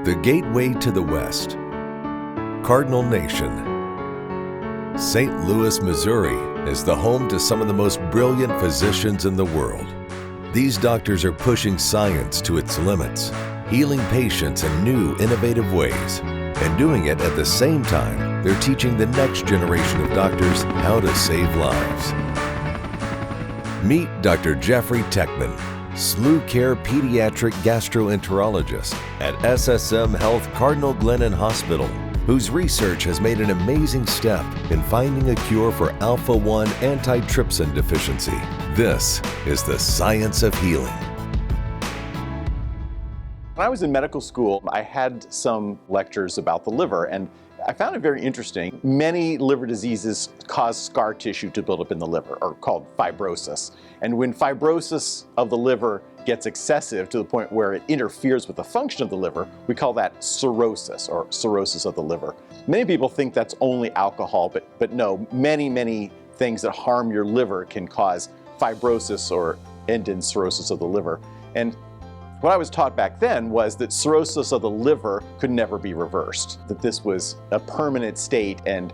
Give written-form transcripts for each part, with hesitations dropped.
The gateway to the West. Cardinal Nation. St. Louis, Missouri is the home to some of the most brilliant physicians in the world. These doctors are pushing science to its limits, healing patients in new, innovative ways, and doing it at the same time they're teaching the next generation of doctors how to save lives. Meet Dr. Jeffrey Teckman, SLUCare Pediatric Gastroenterologist at SSM Health Cardinal Glennon Hospital, whose research has made an amazing step in finding a cure for Alpha-1 antitrypsin deficiency. This is the science of healing. When I was in medical school, I had some lectures about the liver, and I found it very interesting. Many liver diseases cause scar tissue to build up in the liver, or called fibrosis. And when fibrosis of the liver gets excessive to the point where it interferes with the function of the liver, we call that cirrhosis, or cirrhosis of the liver. Many people think that's only alcohol, but no, many things that harm your liver can cause fibrosis or end in cirrhosis of the liver. And what I was taught back then was that cirrhosis of the liver could never be reversed, that this was a permanent state, and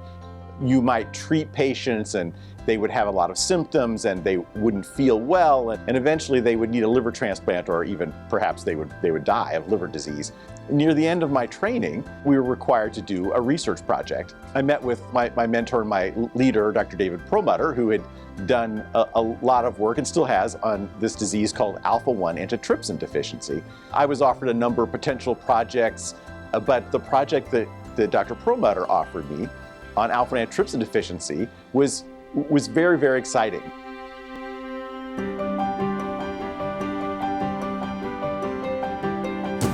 you might treat patients and they would have a lot of symptoms and they wouldn't feel well, and eventually they would need a liver transplant, or even perhaps they would die of liver disease. Near the end of my training, we were required to do a research project. I met with my mentor and my leader, Dr. David Perlmutter, who had done a lot of work and still has on this disease called Alpha-1 antitrypsin deficiency. I was offered a number of potential projects, but the project that Dr. Perlmutter offered me on Alpha-1 antitrypsin deficiency was very, very exciting.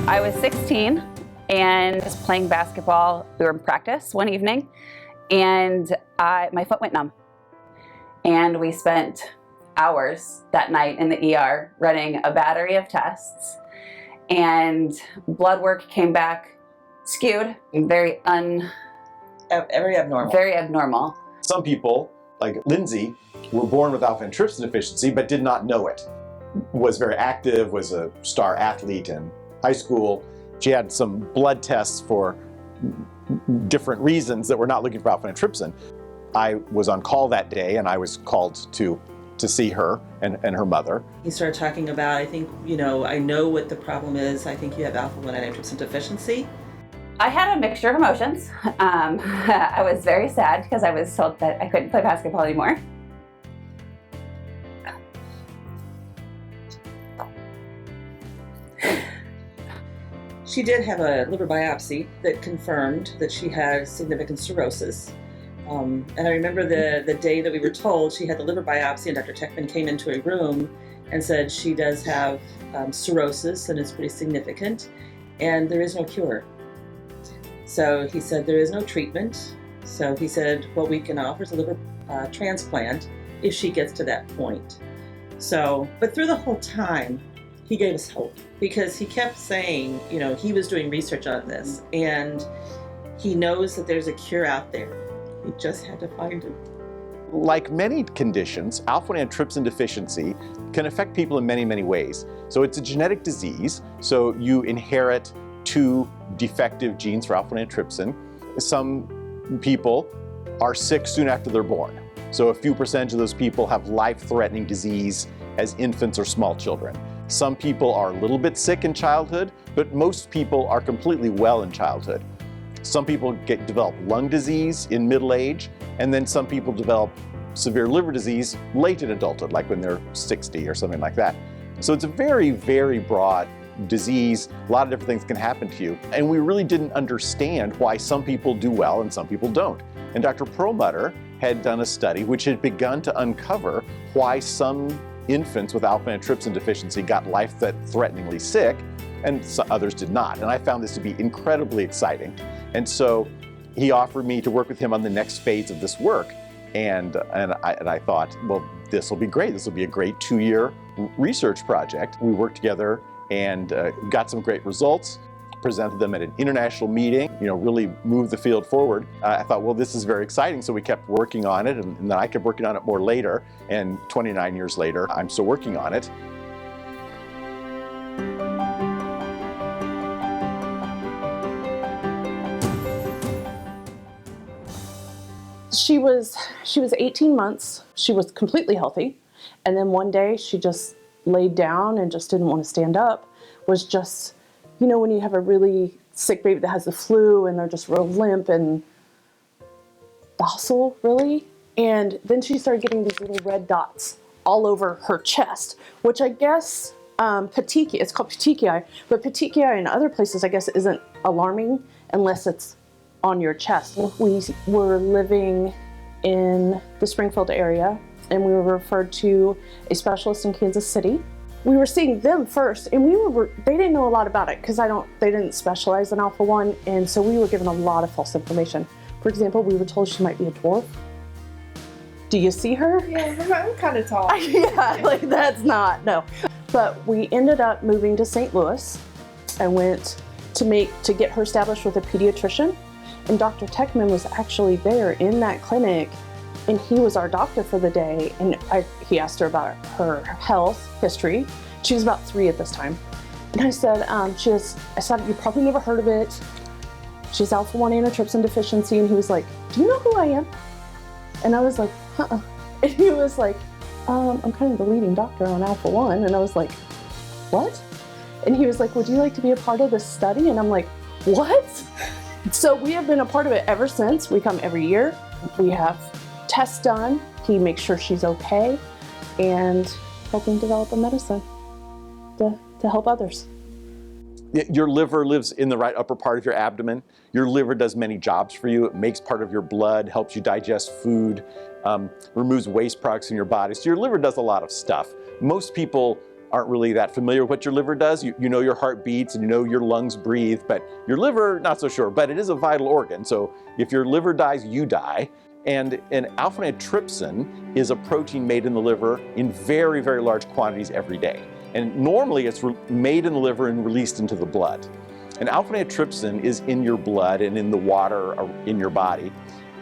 I was 16 and was playing basketball. We were in practice one evening, and my foot went numb. And we spent hours that night in the ER running a battery of tests, and blood work came back skewed, very abnormal. Very abnormal. Some people, like Lindsay, were born with alpha antitrypsin deficiency but did not know it. Was very active, was a star athlete in high school. She had some blood tests for different reasons that were not looking for alpha antitrypsin. I was on call that day, and I was called to see her and her mother. He started talking about, I think, I know what the problem is. I think you have alpha-1 antitrypsin deficiency. I had a mixture of emotions. I was very sad because I was told that I couldn't play basketball anymore. She did have a liver biopsy that confirmed that she had significant cirrhosis. And I remember the day that we were told she had the liver biopsy, and Dr. Teckman came into a room and said she does have cirrhosis, and it's pretty significant, and there is no cure. So he said there is no treatment. So he said what we can offer is a liver transplant if she gets to that point. But through the whole time, he gave us hope, because he kept saying, he was doing research on this, and he knows that there's a cure out there. He just had to find it. Like many conditions, alpha-1 antitrypsin deficiency can affect people in many ways. So it's a genetic disease, so you inherit 2 defective genes for alpha-1 antitrypsin. Some people are sick soon after they're born. So a few percentage of those people have life-threatening disease as infants or small children. Some people are a little bit sick in childhood, but most people are completely well in childhood. Some people develop lung disease in middle age, and then some people develop severe liver disease late in adulthood, like when they're 60 or something like that. So it's a very, very broad disease. A lot of different things can happen to you. And we really didn't understand why some people do well and some people don't. And Dr. Perlmutter had done a study which had begun to uncover why some infants with alpha antitrypsin deficiency got life-threateningly sick, and others did not. And I found this to be incredibly exciting. And so he offered me to work with him on the next phase of this work. And I thought, well, this will be great. This will be a great 2-year research project. We worked together and got some great results, presented them at an international meeting, really moved the field forward. I thought, well, this is very exciting. So we kept working on it, and then I kept working on it more later. And 29 years later, I'm still working on it. She was 18 months. She was completely healthy. And then one day she just laid down and just didn't want to stand up. Was just, you know, when you have a really sick baby that has the flu and they're just real limp and docile, really. And then she started getting these little red dots all over her chest, which I guess petechiae, it's called petechiae, but petechiae in other places I guess isn't alarming unless it's on your chest. We were living in the Springfield area and we were referred to a specialist in Kansas City. We were seeing them first and they didn't know a lot about it because they didn't specialize in Alpha-1, and so we were given a lot of false information. For example, we were told she might be a dwarf. Do you see her? Yeah, I'm kind of tall. Yeah, like that's not, no. But we ended up moving to St. Louis. I went to get her established with a pediatrician, and Dr. Teckman was actually there in that clinic, and he was our doctor for the day, and he asked her about her health history. She was about 3 at this time. And I said, I said, you probably never heard of it. She has Alpha-1 antitrypsin deficiency, and he was like, do you know who I am? And I was like, uh-uh. And he was like, I'm kind of the leading doctor on Alpha-1. And I was like, what? And he was like, would you like to be a part of this study? And I'm like, what? So we have been a part of it ever since. We come every year. We have tests done. He makes sure she's okay and helping develop a medicine to help others. Your liver lives in the right upper part of your abdomen. Your liver does many jobs for you. It makes part of your blood, helps you digest food, removes waste products in your body. So your liver does a lot of stuff. Most people aren't really that familiar with what your liver does. You know your heart beats and you know your lungs breathe, but your liver, not so sure. But it is a vital organ. So if your liver dies, you die. And alpha-1 antitrypsin is a protein made in the liver in very, very large quantities every day. And normally it's made in the liver and released into the blood. And alpha-1 antitrypsin is in your blood and in the water in your body,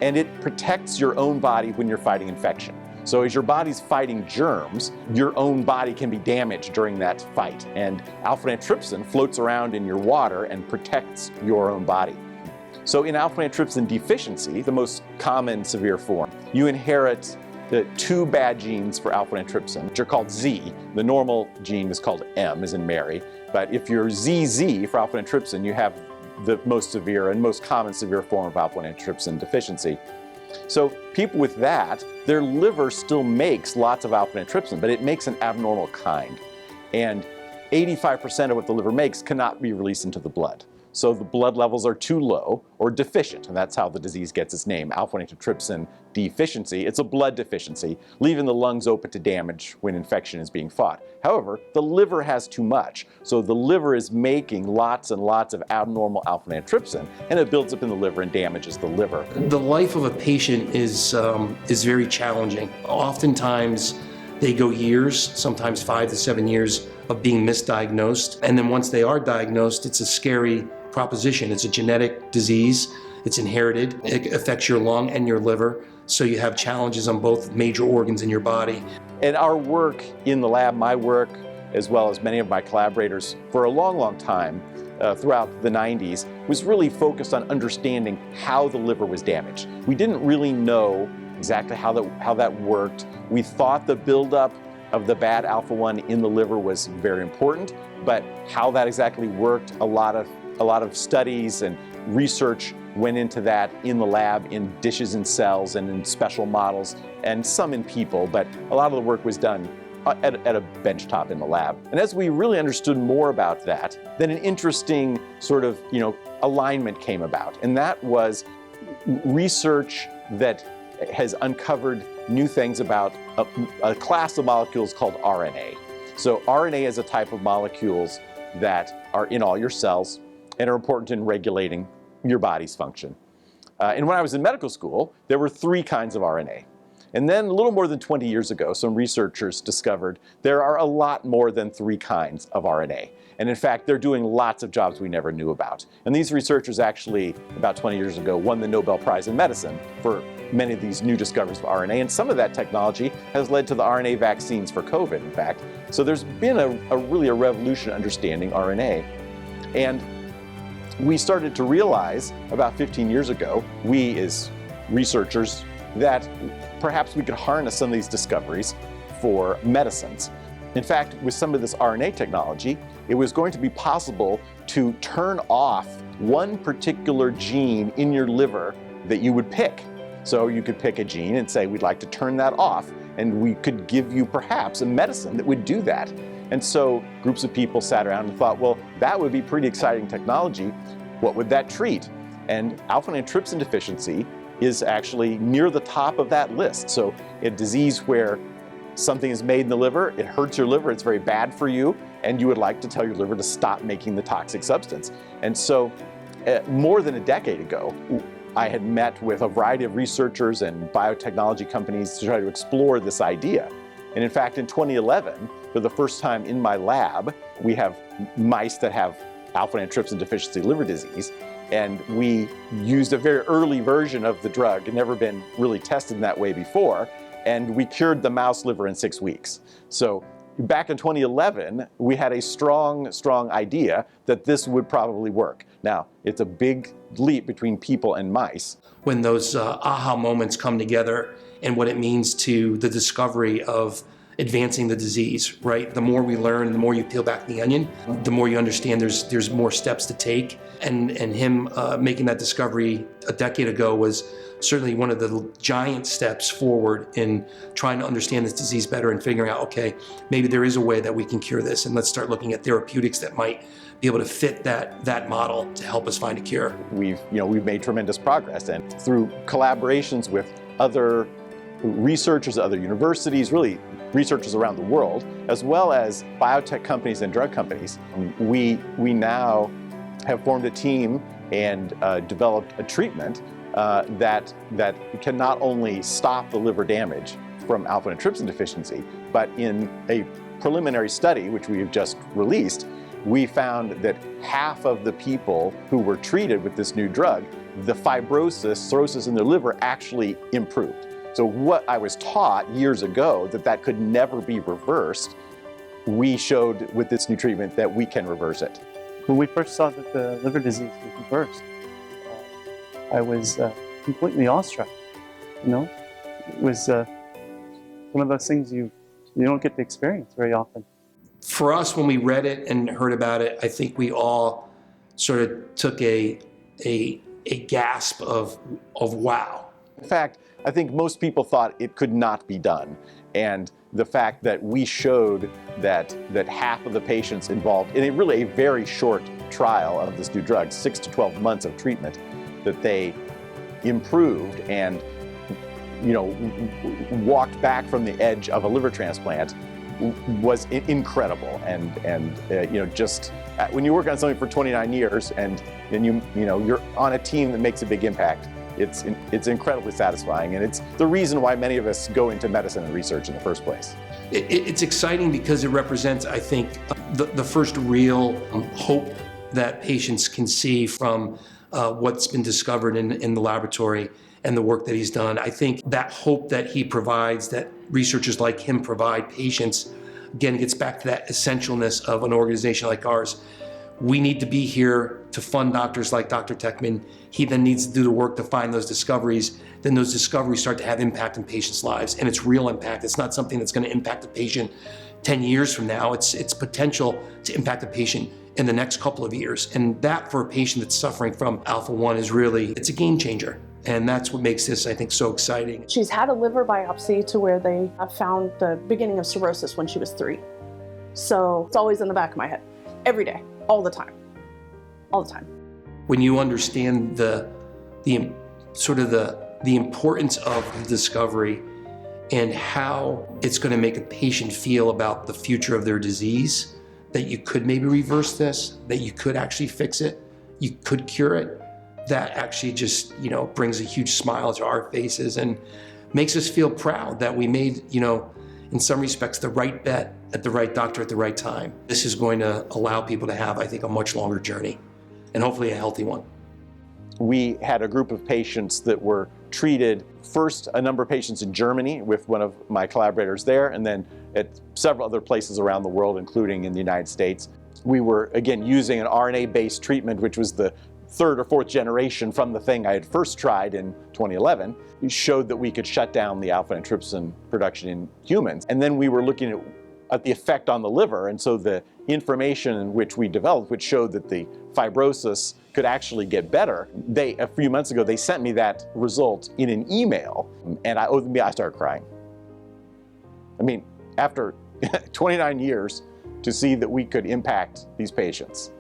and it protects your own body when you're fighting infection. So as your body's fighting germs, your own body can be damaged during that fight. And alpha-1 antitrypsin floats around in your water and protects your own body. So in alpha-1 antitrypsin deficiency, the most common severe form, you inherit the 2 bad genes for alpha-1 antitrypsin, which are called Z. The normal gene is called M, as in Mary. But if you're ZZ for alpha-1 antitrypsin, you have the most severe and most common severe form of alpha-1 antitrypsin deficiency. So people with that, their liver still makes lots of alpha-1 antitrypsin, but it makes an abnormal kind. And 85% of what the liver makes cannot be released into the blood. So the blood levels are too low or deficient, and that's how the disease gets its name, alpha-1 antitrypsin deficiency. It's a blood deficiency, leaving the lungs open to damage when infection is being fought. However, the liver has too much, so the liver is making lots and lots of abnormal alpha-1 antitrypsin, and it builds up in the liver and damages the liver. The life of a patient is very challenging. Oftentimes, they go years, sometimes 5 to 7 years of being misdiagnosed, and then once they are diagnosed, it's a scary proposition. It's a genetic disease. It's inherited. It affects your lung and your liver, so you have challenges on both major organs in your body. And our work in the lab, my work, as well as many of my collaborators, for a long, long time, throughout the 90s, was really focused on understanding how the liver was damaged. We didn't really know exactly how that worked. We thought the buildup of the bad alpha-1 in the liver was very important, but how that exactly worked, a lot of studies and research went into that in the lab, in dishes and cells and in special models, and some in people, but a lot of the work was done at a benchtop in the lab. And as we really understood more about that, then an interesting sort of, alignment came about. And that was research that has uncovered new things about a class of molecules called RNA. So RNA is a type of molecules that are in all your cells and are important in regulating your body's function. And when I was in medical school, there were 3 kinds of RNA. And then a little more than 20 years ago, some researchers discovered there are a lot more than 3 kinds of RNA. And in fact, they're doing lots of jobs we never knew about. And these researchers actually, about 20 years ago, won the Nobel Prize in Medicine for many of these new discoveries of RNA. And some of that technology has led to the RNA vaccines for COVID, in fact. So there's been really a revolution in understanding RNA. And we started to realize about 15 years ago, we as researchers that perhaps we could harness some of these discoveries for medicines. In fact, with some of this RNA technology, it was going to be possible to turn off one particular gene in your liver that you would pick. So you could pick a gene and say, we'd like to turn that off, and we could give you perhaps a medicine that would do that. And so groups of people sat around and thought, well, that would be pretty exciting technology. What would that treat? And alpha-1 antitrypsin deficiency is actually near the top of that list. So a disease where something is made in the liver, it hurts your liver, it's very bad for you, and you would like to tell your liver to stop making the toxic substance. And so more than a decade ago, I had met with a variety of researchers and biotechnology companies to try to explore this idea. And in fact, in 2011, for the first time in my lab, we have mice that have alpha-1 antitrypsin deficiency liver disease, and we used a very early version of the drug. It had never been really tested in that way before, and we cured the mouse liver in 6 weeks. So back in 2011, we had a strong idea that this would probably work. Now, it's a big leap between people and mice. When those aha moments come together and what it means to the discovery of advancing the disease, right? The more we learn, the more you peel back the onion, the more you understand there's more steps to take. And him making that discovery a decade ago was certainly one of the giant steps forward in trying to understand this disease better and figuring out, okay, maybe there is a way that we can cure this, and let's start looking at therapeutics that might be able to fit that model to help us find a cure. We've made tremendous progress, and through collaborations with other researchers at other universities, really researchers around the world, as well as biotech companies and drug companies, we now have formed a team and developed a treatment that can not only stop the liver damage from alpha-1 antitrypsin deficiency, but in a preliminary study, which we have just released, we found that half of the people who were treated with this new drug, the cirrhosis in their liver actually improved. So what I was taught years ago that could never be reversed, we showed with this new treatment that we can reverse it. When we first saw that the liver disease was reversed, I was completely awestruck. It was one of those things you don't get to experience very often. For us, when we read it and heard about it, I think we all sort of took a gasp of wow. In fact, I think most people thought it could not be done. And the fact that we showed that half of the patients involved in a very short trial of this new drug, 6 to 12 months of treatment, that they improved and walked back from the edge of a liver transplant was incredible. And just when you work on something for 29 years and you're on a team that makes a big impact, it's incredibly satisfying, and it's the reason why many of us go into medicine and research in the first place. It's exciting because it represents, I think, the first real hope that patients can see from what's been discovered in the laboratory and the work that he's done. I think that hope that he provides, that researchers like him provide patients, again, gets back to that essentialness of an organization like ours. We need to be here to fund doctors like Dr. Teckman. He then needs to do the work to find those discoveries. Then those discoveries start to have impact in patients' lives, and it's real impact. It's not something that's going to impact a patient 10 years from now. It's potential to impact a patient in the next couple of years. And that, for a patient that's suffering from Alpha-1, it's a game changer. And that's what makes this, I think, so exciting. She's had a liver biopsy to where they found the beginning of cirrhosis when she was 3. So it's always in the back of my head, every day, all the time. When you understand the importance of the discovery and how it's going to make a patient feel about the future of their disease, that you could maybe reverse this, that you could actually fix it, you could cure it, that actually just, brings a huge smile to our faces and makes us feel proud that we made, in some respects, the right bet at the right doctor at the right time. This is going to allow people to have, I think, a much longer journey, and hopefully a healthy one. We had a group of patients that were treated, first a number of patients in Germany with one of my collaborators there, and then at several other places around the world, including in the United States. We were, again, using an RNA-based treatment, which was the third or fourth generation from the thing I had first tried in 2011, showed that we could shut down the alpha antitrypsin production in humans. And then we were looking at the effect on the liver, and so the information which we developed, which showed that the fibrosis could actually get better. A few months ago, they sent me that result in an email, and I started crying. I mean, after 29 years, to see that we could impact these patients,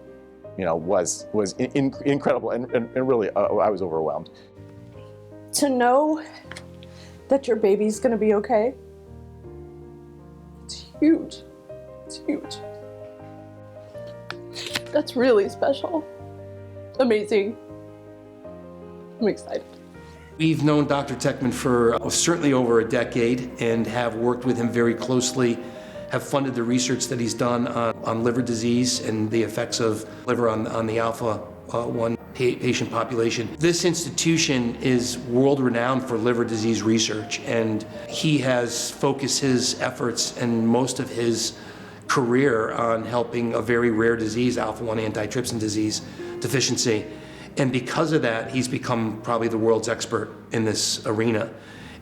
was incredible, and really, I was overwhelmed. To know that your baby's gonna be okay, it's huge. It's huge. That's really special. Amazing. I'm excited. We've known Dr. Teckman for certainly over a decade and have worked with him very closely, have funded the research that he's done on liver disease and the effects of liver on the Alpha-1 patient population. This institution is world-renowned for liver disease research, and he has focused his efforts and most of his career on helping a very rare disease, Alpha-1 antitrypsin disease deficiency. And because of that, he's become probably the world's expert in this arena.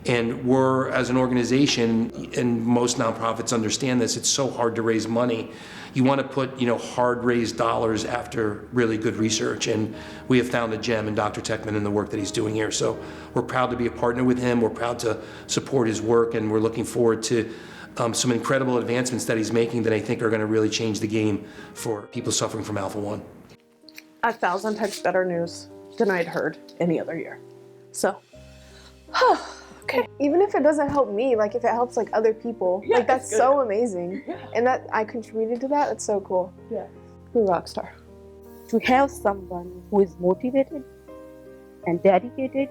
And we're, as an organization, and most nonprofits understand this, it's so hard to raise money. You want to put, hard-raised dollars after really good research. And we have found a gem in Dr. Teckman and the work that he's doing here. So we're proud to be a partner with him. We're proud to support his work, and we're looking forward to some incredible advancements that he's making that I think are going to really change the game for people suffering from Alpha-1. 1,000 times better news than I'd heard any other year. So, okay. Even if it doesn't help me, like if it helps like other people, Yeah, like that's it's good. so amazing. Yeah. And that I contributed to that, that's so cool. Yeah. You're a rock star. To have someone who is motivated and dedicated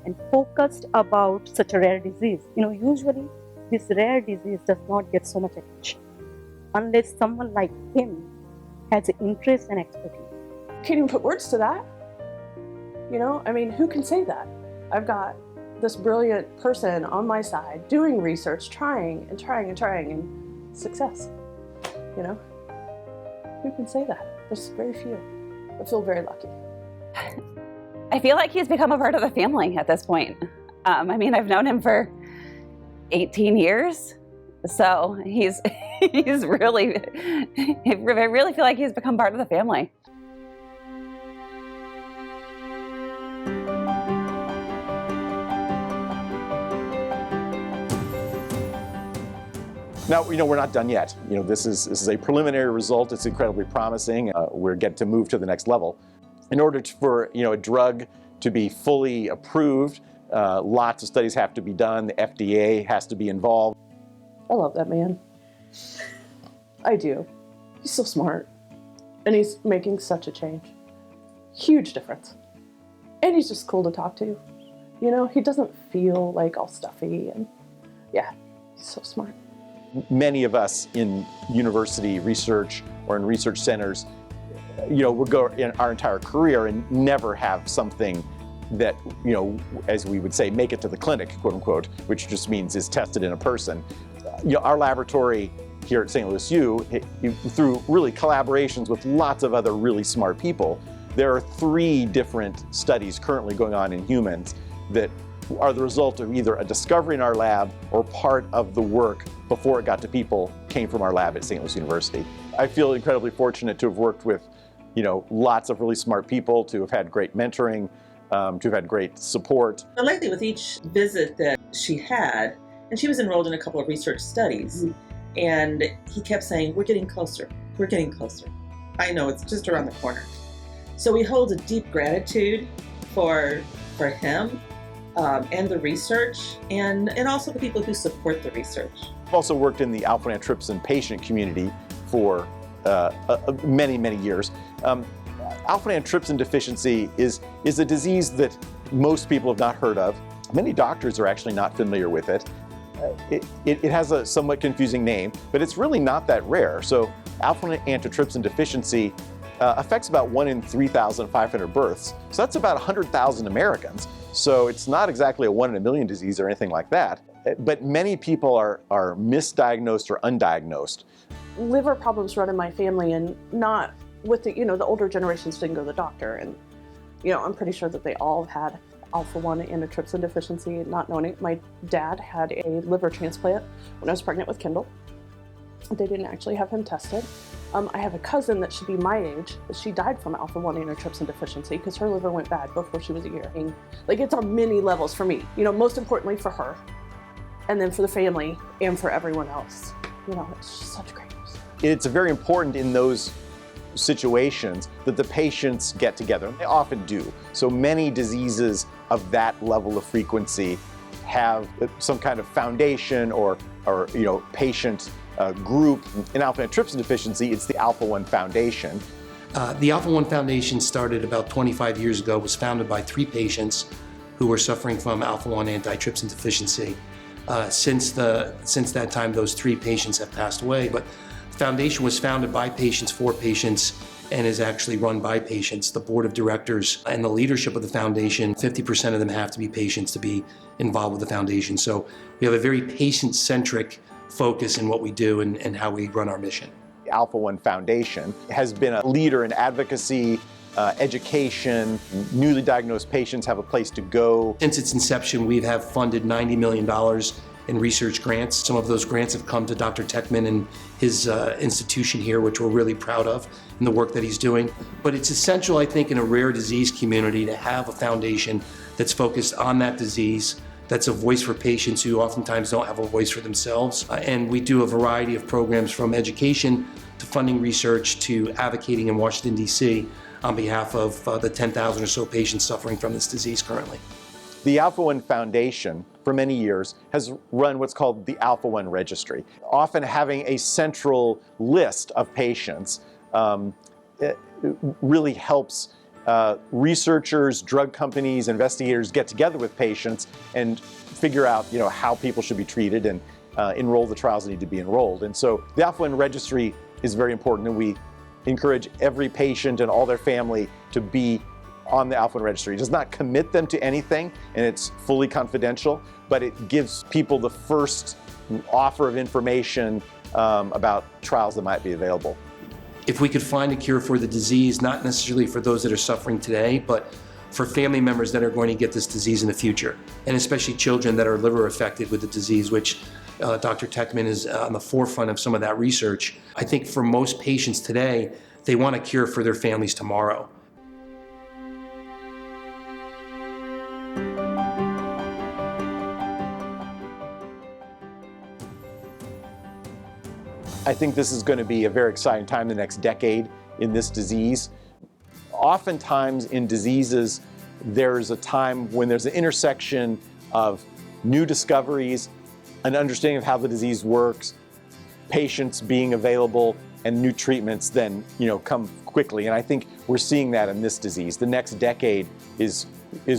and focused about such a rare disease. Usually this rare disease does not get so much attention unless someone like him has an interest and expertise. Can't even put words to that. Who can say that? I've got this brilliant person on my side doing research, trying and success. Who can say that? There's very few. I feel very lucky. I feel like he's become a part of the family at this point. I've known him for 18 years, so he's really, I really feel like he's become part of the family. Now, we're not done yet. This is a preliminary result. It's incredibly promising. We're getting to move to the next level. In order for a drug to be fully approved, lots of studies have to be done. The FDA has to be involved. I love that man. I do. He's so smart. And he's making such a change. Huge difference. And he's just cool to talk to. He doesn't feel like all stuffy, and yeah, he's so smart. Many of us in university research or in research centers, we'll go in our entire career and never have something that, as we would say, make it to the clinic, quote unquote, which just means is tested in a person. Our laboratory here at St. Louis U, through really collaborations with lots of other really smart people, there are 3 different studies currently going on in humans that are the result of either a discovery in our lab or part of the work before it got to people came from our lab at St. Louis University. I feel incredibly fortunate to have worked with, lots of really smart people, to have had great mentoring, to have had great support. And lately, with each visit that she had, and she was enrolled in a couple of research studies, and he kept saying, "We're getting closer. We're getting closer. I know it's just around the corner." So we hold a deep gratitude for him. And the research, and also the people who support the research. I've also worked in the alpha-1 antitrypsin patient community for many, many years. Alpha-1 antitrypsin deficiency is a disease that most people have not heard of. Many doctors are actually not familiar with it. It has a somewhat confusing name, but it's really not that rare. So alpha-1 antitrypsin deficiency affects about 1 in 3,500 births. So that's about 100,000 Americans. So it's not exactly a 1 in a million disease or anything like that. But many people are misdiagnosed or undiagnosed. Liver problems run in my family, and not with the older generations didn't go to the doctor, and I'm pretty sure that they all had Alpha-1 antitrypsin deficiency, not knowing it. My dad had a liver transplant when I was pregnant with Kendall. They didn't actually have him tested. I have a cousin that should be my age, but she died from Alpha-1 antitrypsin deficiency because her liver went bad before she was a year. Like, it's on many levels for me, most importantly for her, and then for the family and for everyone else. It's just such great news. It's very important in those situations that the patients get together. They often do. So many diseases of that level of frequency have some kind of foundation or patient group. In alpha antitrypsin deficiency, it's the Alpha-1 Foundation. The Alpha-1 Foundation started about 25 years ago, was founded by 3 patients who were suffering from Alpha-1 antitrypsin deficiency. Since that time, those 3 patients have passed away, but the foundation was founded by patients for patients and is actually run by patients. The board of directors and the leadership of the foundation, 50% of them have to be patients to be involved with the foundation. So we have a very patient-centric focus in what we do and how we run our mission. The Alpha-1 Foundation has been a leader in advocacy, education. Newly diagnosed patients have a place to go. Since its inception, we have funded $90 million in research grants. Some of those grants have come to Dr. Teckman and his institution here, which we're really proud of in the work that he's doing. But it's essential, I think, in a rare disease community to have a foundation that's focused on that disease, that's a voice for patients who oftentimes don't have a voice for themselves. And we do a variety of programs from education to funding research to advocating in Washington, D.C. on behalf of the 10,000 or so patients suffering from this disease currently. The Alpha-1 Foundation, for many years, has run what's called the Alpha-1 registry, often having a central list of patients. It really helps researchers, drug companies, investigators get together with patients and figure out, how people should be treated and enroll the trials that need to be enrolled. And so the Alpha-1 registry is very important, and we encourage every patient and all their family to be on the Alpha-1 registry. It does not commit them to anything, and it's fully confidential, but it gives people the first offer of information about trials that might be available. If we could find a cure for the disease, not necessarily for those that are suffering today, but for family members that are going to get this disease in the future, and especially children that are liver affected with the disease, which Dr. Teckman is on the forefront of some of that research. I think for most patients today, they want a cure for their families tomorrow. I think this is going to be a very exciting time the next decade in this disease. Oftentimes in diseases, there's a time when there's an intersection of new discoveries, an understanding of how the disease works, patients being available, and new treatments then come quickly. And I think we're seeing that in this disease. The next decade is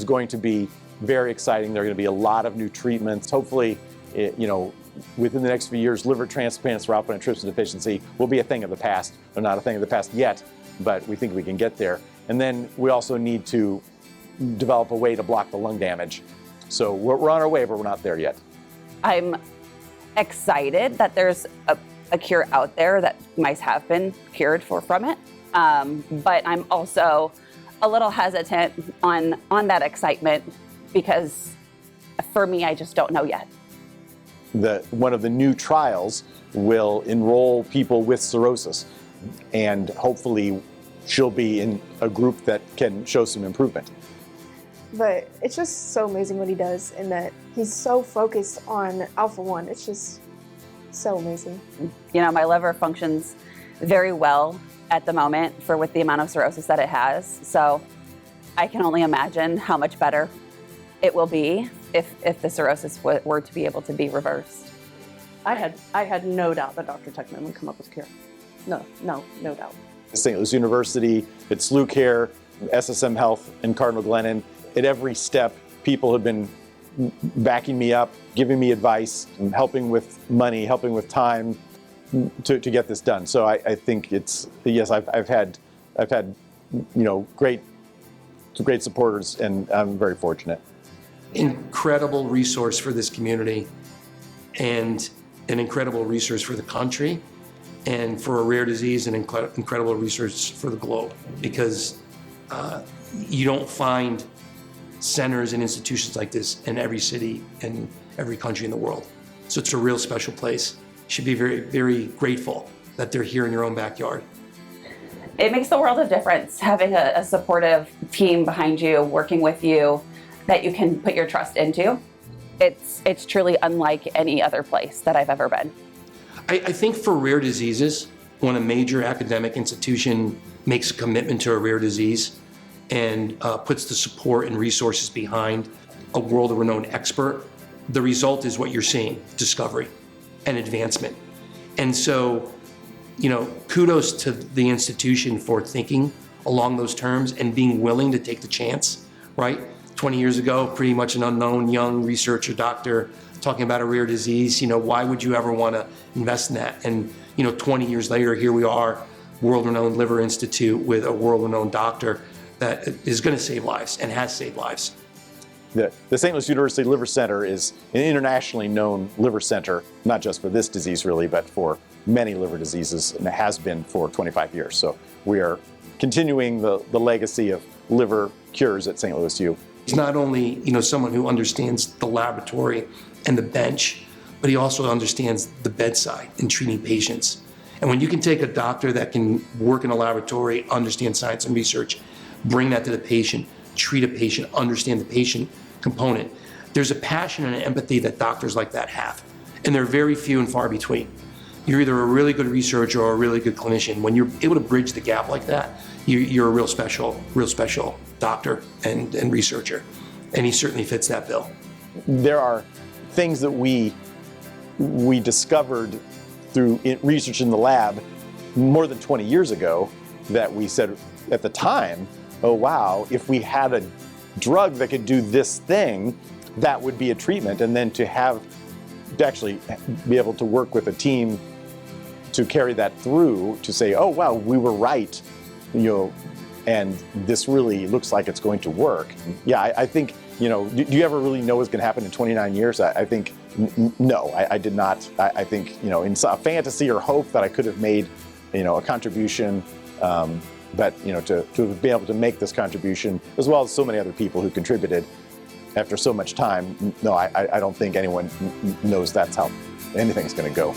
going to be very exciting. There are going to be a lot of new treatments. Hopefully, within the next few years, liver transplants for alpha-1 antitrypsin deficiency will be a thing of the past. They're not a thing of the past yet, but we think we can get there. And then we also need to develop a way to block the lung damage. So we're on our way, but we're not there yet. I'm excited that there's a cure out there, that mice have been cured from it. But I'm also a little hesitant on that excitement because for me, I just don't know yet. One of the new trials will enroll people with cirrhosis, and hopefully she'll be in a group that can show some improvement. But it's just so amazing what he does, and that he's so focused on Alpha-1. It's just so amazing. My liver functions very well at the moment with the amount of cirrhosis that it has. So I can only imagine how much better it will be if the cirrhosis were to be able to be reversed. I had no doubt that Dr. Teckman would come up with a cure. No doubt. St. Louis University, at SLUCare, SSM Health, and Cardinal Glennon, at every step, people have been backing me up, giving me advice, helping with money, helping with time to get this done. So I think I've had great supporters, and I'm very fortunate. Incredible resource for this community, and an incredible resource for the country, and for a rare disease, an incredible resource for the globe, because you don't find centers and institutions like this in every city and every country in the world. So it's a real special place. You should be very, very grateful that they're here in your own backyard. It makes the world of difference having a supportive team behind you, working with you, that you can put your trust into. It's truly unlike any other place that I've ever been. I think for rare diseases, when a major academic institution makes a commitment to a rare disease and puts the support and resources behind a world-renowned expert, the result is what you're seeing, discovery and advancement. And so, kudos to the institution for thinking along those terms and being willing to take the chance, right? 20 years ago, pretty much an unknown young researcher, doctor, talking about a rare disease. Why would you ever want to invest in that? And 20 years later, here we are, world-renowned liver institute with a world-renowned doctor that is going to save lives and has saved lives. The St. Louis University Liver Center is an internationally known liver center, not just for this disease really, but for many liver diseases, and it has been for 25 years. So we are continuing the legacy of liver cures at St. Louis U. He's not only, someone who understands the laboratory and the bench, but he also understands the bedside in treating patients. And when you can take a doctor that can work in a laboratory, understand science and research, bring that to the patient, treat a patient, understand the patient component, there's a passion and an empathy that doctors like that have. And they're very few and far between. You're either a really good researcher or a really good clinician. When you're able to bridge the gap like that, you're a real special doctor and researcher. And he certainly fits that bill. There are things that we discovered through research in the lab more than 20 years ago that we said at the time, oh wow, if we had a drug that could do this thing, that would be a treatment. And then to actually be able to work with a team to carry that through, to say, oh wow, we were right, and this really looks like it's going to work. Yeah, I think, do you ever really know what's going to happen in 29 years? I think, no, I did not. I think, in a fantasy or hope that I could have made, a contribution, but, to be able to make this contribution, as well as so many other people who contributed after so much time, no, I don't think anyone knows that's how anything's going to go.